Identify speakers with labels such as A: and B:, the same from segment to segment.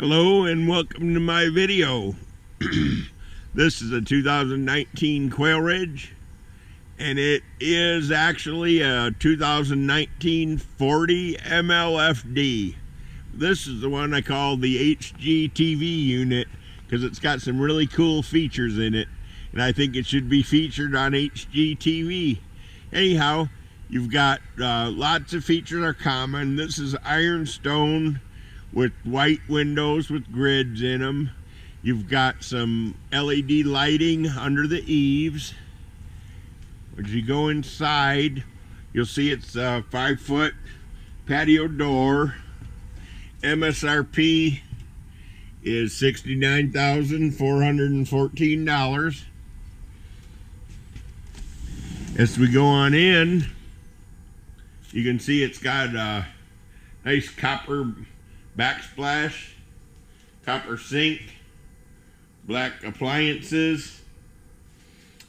A: Hello and welcome to my video. This is a 2019 Quailridge, and it is actually a 2019 40 MLFD. This is the one I call the HGTV unit because it's got some really cool features in it, and I think it should be featured on HGTV. Anyhow, you've got lots of features are common. This is ironstone with white windows with grids in them. You've got some LED lighting under the eaves. As you go inside, you'll see it's a 5-foot patio door. MSRP is $69,414. As we go on in, you can see it's got a nice copper backsplash, copper sink, black appliances.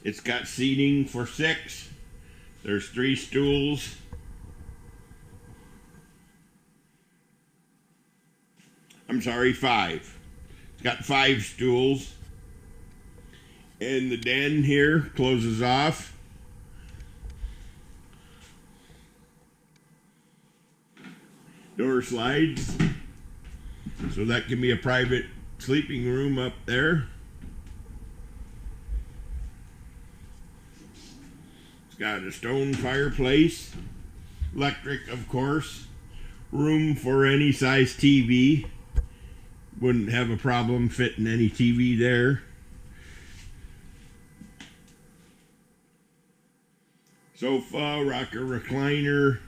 A: It's got seating for 6. There's 3 stools. I'm sorry, 5. It's got 5 stools. And the den here closes off. Door slides. So that can be a private sleeping room up there. It's got a stone fireplace, electric of course, room for any size TV. Wouldn't have a problem fitting any TV there. Sofa, rocker, recliner.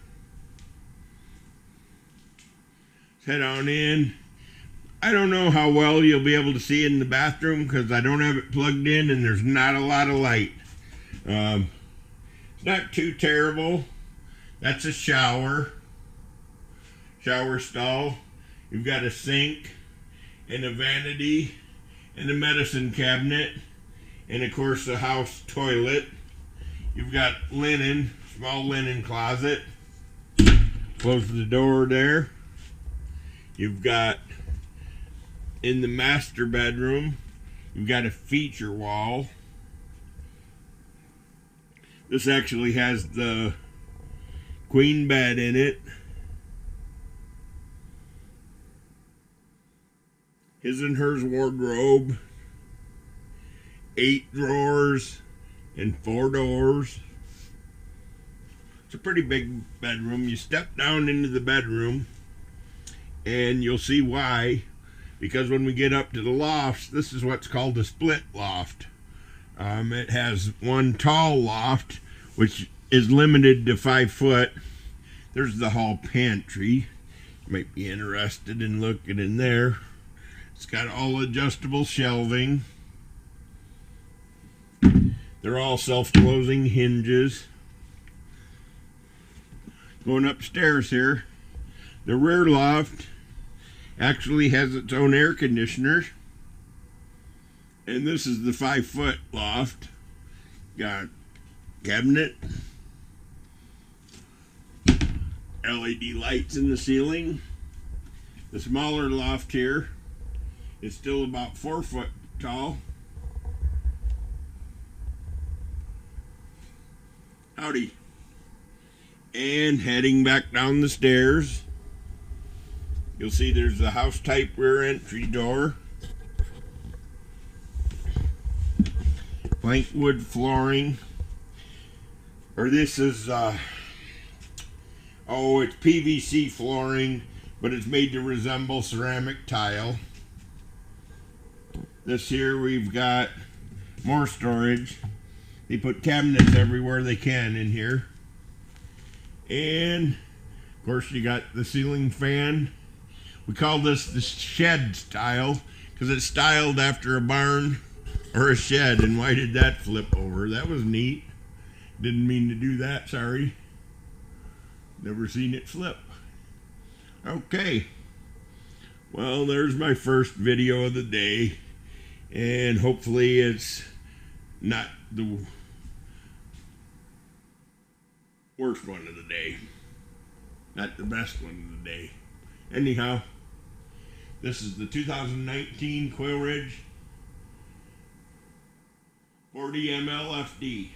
A: Let's head on in. I don't know how well you'll be able to see it in the bathroom because I don't have it plugged in and there's not a lot of light. It's not too terrible. That's a shower stall. You've got a sink and a vanity and a medicine cabinet and of course the house toilet. You've got linen, small linen closet. Close the door there. You've got in the master bedroom, you've got a feature wall. This actually has the queen bed in it. His and hers wardrobe. 8 drawers and 4 doors. It's a pretty big bedroom. You step down into the bedroom and you'll see why. Because when we get up to the lofts, this is what's called a split loft. It has one tall loft, which is limited to 5 foot. There's the hall pantry. You might be interested in looking in there. It's got all adjustable shelving. They're all self-closing hinges. Going upstairs here, the rear loft actually has its own air conditioner, and this is the 5-foot loft. Got cabinet, LED lights in the ceiling. The smaller loft here is still about 4 foot tall. Howdy. And heading back down the stairs, you'll see there's the house type rear entry door. Plank wood flooring. Or this is, it's PVC flooring, but it's made to resemble ceramic tile. This here we've got more storage. They put cabinets everywhere they can in here. And, of course, you got the ceiling fan. We call this the shed style because it's styled after a barn or a shed. And why did that flip over? That was neat. Didn't mean to do that, sorry. Never seen it flip. Okay. Well, there's my first video of the day. And hopefully it's not the worst one of the day. Not the best one of the day. Anyhow, This is the 2019 Quailridge 40MLFD.